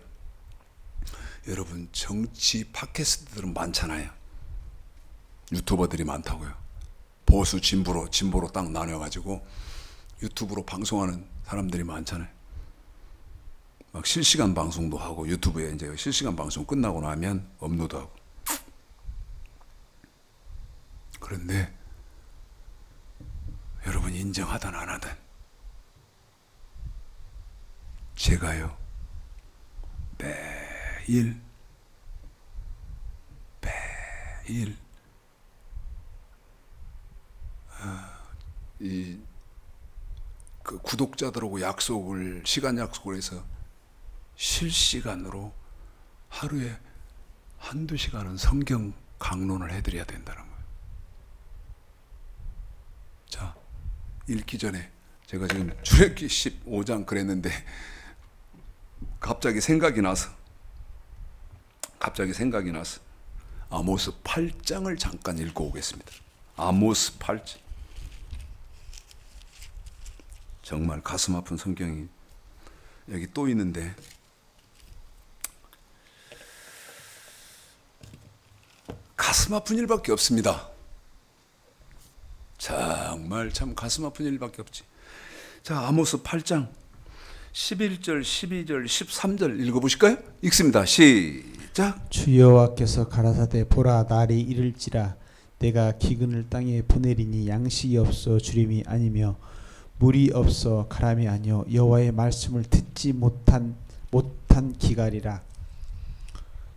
여러분 정치 팟캐스트들은 많잖아요. 유튜버들이 많다고요. 보수 진보로 딱 나눠가지고 유튜브로 방송하는 사람들이 많잖아요. 막 실시간 방송도 하고 유튜브에 이제 실시간 방송 끝나고 나면 업로드하고. 그런데 여러분 인정하든 안 하든 제가요 매일 그 구독자들하고 시간 약속을 해서 실시간으로 하루에 한두 시간은 성경 강론을 해드려야 된다는 거예요. 자, 읽기 전에 제가 지금 출애굽기 15장 그랬는데 갑자기 생각이 나서 아모스 8장을 잠깐 읽고 오겠습니다. 아모스 8장. 정말 가슴 아픈 성경이 여기 또 있는데 가슴 아픈 일밖에 없습니다. 정말 참 가슴 아픈 일밖에 없지. 자, 아모스 8장 11절, 12절, 13절 읽어보실까요? 읽습니다. 시작. 주 여호와께서 가라사대 보라 날이 이를지라 내가 기근을 땅에 보내리니 양식이 없어 주림이 아니며 물이 없어 가람이 아니요 여호와의 말씀을 듣지 못한 기갈이라.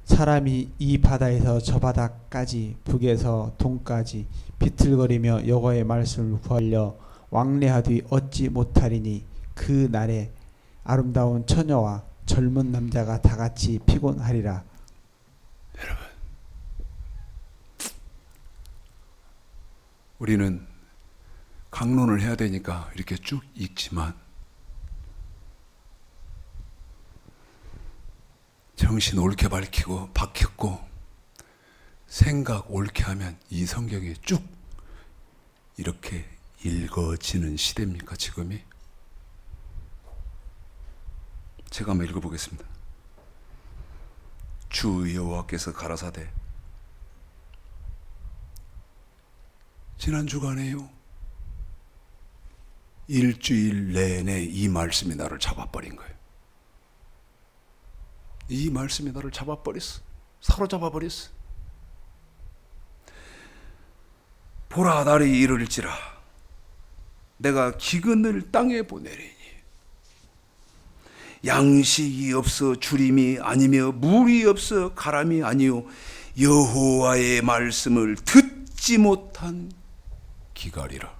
사람이 이 바다에서 저 바다까지 북에서 동까지 비틀거리며 여호와의 말씀을 구하려 왕래하되 얻지 못하리니 그 날에 아름다운 처녀와 젊은 남자가 다 같이 피곤하리라. 여러분, 우리는 강론을 해야 되니까 이렇게 쭉 읽지만 정신 옳게 박혔고 생각 옳게 하면 이 성경이 쭉 이렇게 읽어지는 시대입니까 지금이? 제가 한번 읽어보겠습니다. 주 여호와께서 가라사대. 지난 주간에요 일주일 내내 이 말씀이 나를 잡아버린 거예요. 이 말씀이 나를 잡아버렸어. 사로잡아버렸어. 보라 날이 이를지라 내가 기근을 땅에 보내리니 양식이 없어 주림이 아니며 물이 없어 가람이 아니요 여호와의 말씀을 듣지 못한 기갈이라.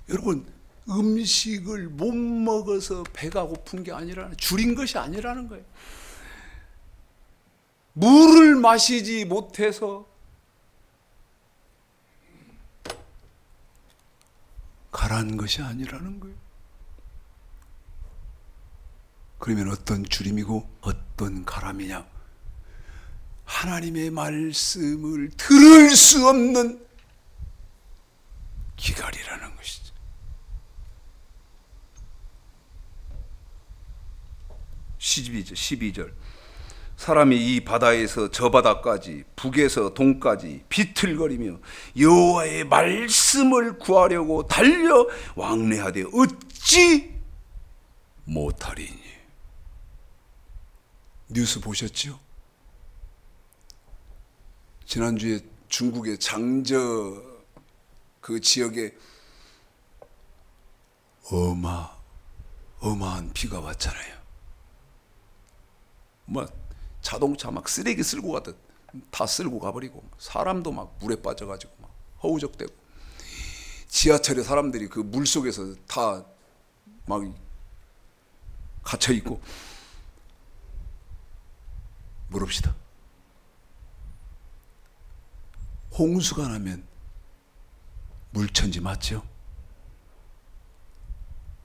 여러분, 음식을 못 먹어서 배가 고픈 게 아니라 줄인 것이 아니라는 거예요. 물을 마시지 못해서 가라앉은 것이 아니라는 거예요. 그러면 어떤 주림이고 어떤 가람이냐? 하나님의 말씀을 들을 수 없는 기갈이라는 것이죠. 12절 사람이 이 바다에서 저 바다까지 북에서 동까지 비틀거리며 여호와의 말씀을 구하려고 달려 왕래하되 어찌 못하리니. 뉴스 보셨죠? 지난주에 중국의 장저 그 지역에 어마한 비가 왔잖아요. 막 자동차 막 쓰레기 쓸고 가듯 다 쓸고 가버리고 사람도 막 물에 빠져가지고 막 허우적대고 지하철에 사람들이 그 물 속에서 다 막 갇혀 있고. 물읍시다. 홍수가 나면 물천지 맞죠?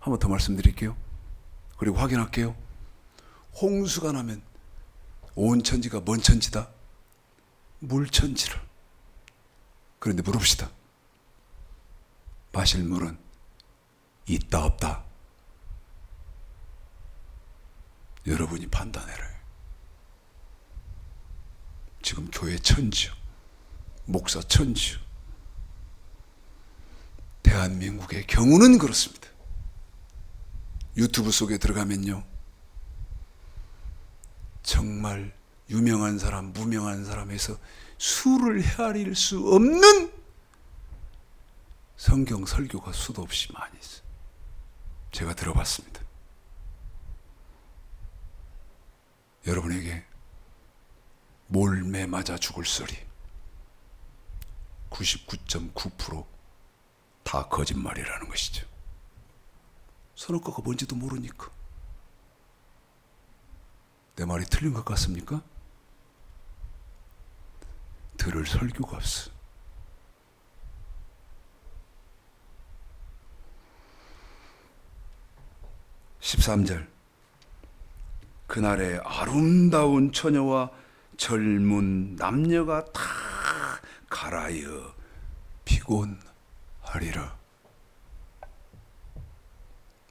한 번 더 말씀드릴게요. 그리고 확인할게요. 홍수가 나면 온 천지가 뭔 천지다? 물천지를. 그런데 물읍시다. 마실 물은 있다 없다? 여러분이 판단해라. 지금 교회 천지요, 목사 천지요, 대한민국의 경우는 그렇습니다. 유튜브 속에 들어가면요, 정말 유명한 사람, 무명한 사람에서 수를 헤아릴 수 없는 성경 설교가 수도 없이 많이 있어요. 제가 들어봤습니다. 여러분에게 몰매 맞아 죽을 소리 99.9% 다 거짓말이라는 것이죠. 선악과가 뭔지도 모르니까. 내 말이 틀린 것 같습니까? 들을 설교가 없어. (13절) 그날에 아름다운 처녀와 젊은 남녀가 다 갈아여 피곤하리라.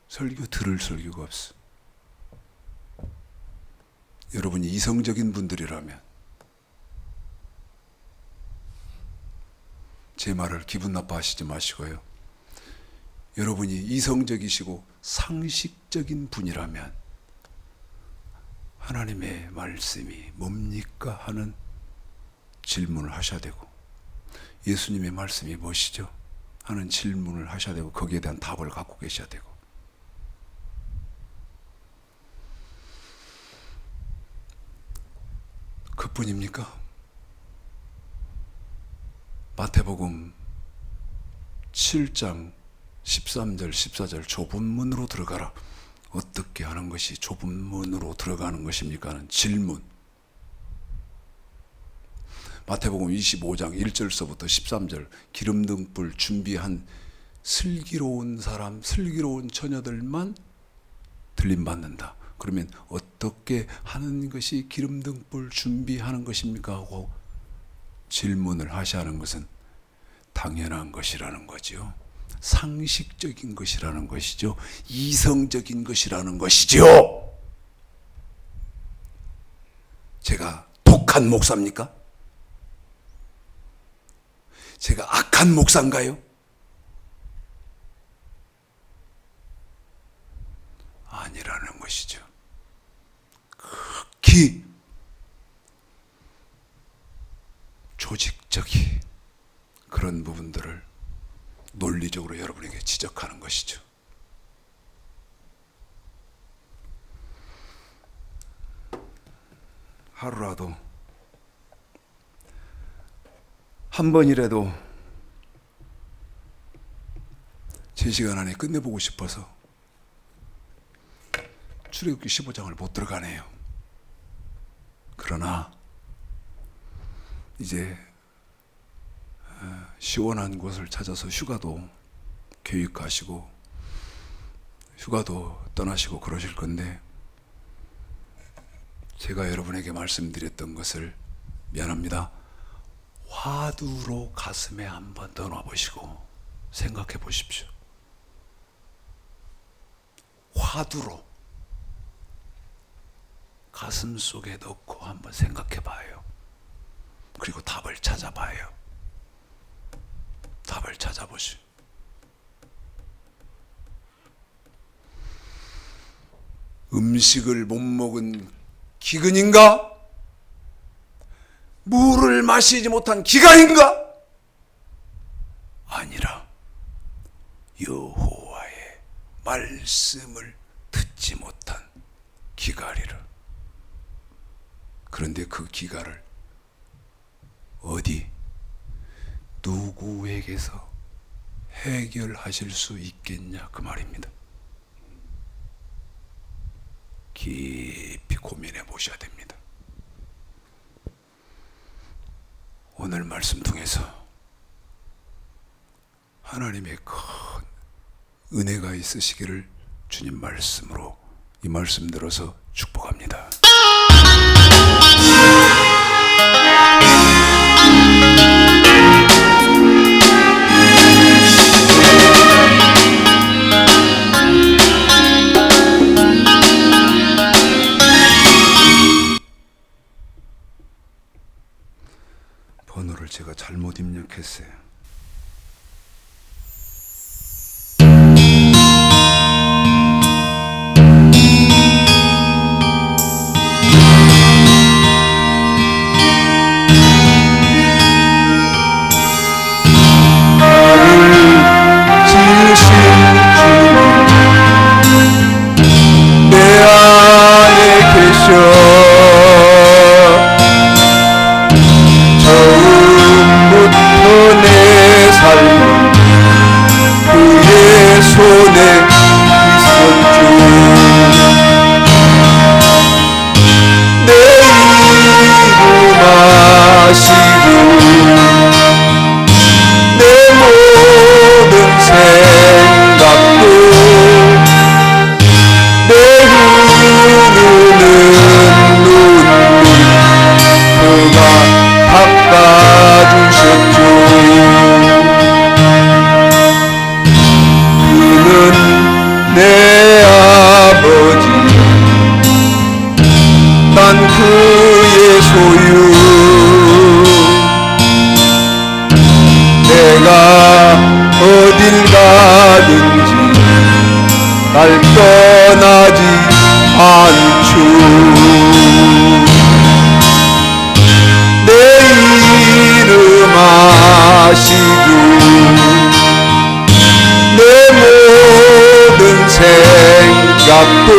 설교 들을 설교가 없어. 여러분이 이성적인 분들이라면 제 말을 기분 나빠하시지 마시고요. 여러분이 이성적이시고 상식적인 분이라면 하나님의 말씀이 뭡니까 하는 질문을 하셔야 되고, 예수님의 말씀이 무엇이죠 하는 질문을 하셔야 되고, 거기에 대한 답을 갖고 계셔야 되고. 그뿐입니까? 마태복음 7장 13절 14절 좁은 문으로 들어가라. 어떻게 하는 것이 좁은 문으로 들어가는 것입니까 하는 질문. 마태복음 25장 1절서부터 13절 기름등불 준비한 슬기로운 사람, 슬기로운 처녀들만 들림받는다. 그러면 어떻게 하는 것이 기름등불 준비하는 것입니까 하고 질문을 하셔야 하는 것은 당연한 것이라는 거죠. 상식적인 것이라는 것이죠. 이성적인 것이라는 것이죠. 제가 독한 목사입니까? 제가 악한 목사인가요? 아니라는 것이죠. 극히 조직적인 그런 부분들을 논리적으로 여러분에게 지적하는 것이죠. 하루라도 한 번이라도 제 시간 안에 끝내보고 싶어서 출애굽기 15장을 못 들어가네요. 그러나 이제 시원한 곳을 찾아서 휴가도 계획하시고 휴가도 떠나시고 그러실 건데, 제가 여러분에게 말씀드렸던 것을 미안합니다. 화두로 가슴에 한번 넣어보시고 생각해 보십시오. 화두로 가슴 속에 넣고 한번 생각해 봐요. 그리고 답을 찾아봐요. 답을 찾아보시오. 음식을 못 먹은 기근인가? 물을 마시지 못한 기간인가? 아니라 여호와의 말씀을 듣지 못한 기갈이라. 그런데 그 기갈을 어디 누구에게서 해결하실 수 있겠냐 그 말입니다. 깊이 고민해 보셔야 됩니다. 오늘 말씀 통해서 하나님의 큰 은혜가 있으시기를 주님 말씀으로 이 말씀 들어서 축복합니다. 번호를 제가 잘못 입력했어요. 내 안에 계셔 처음부터 내 삶은 그의 손에 있었죠. 내 이름 아시고 내 모든 생각도 내 흐르는 눈물 그가 닦아주셨죠. 그는 내 아버지 난 그의 소유 내가 어딜 가든지 날 떠나지 않죠. 내 이름 아시고 내 모든 생각도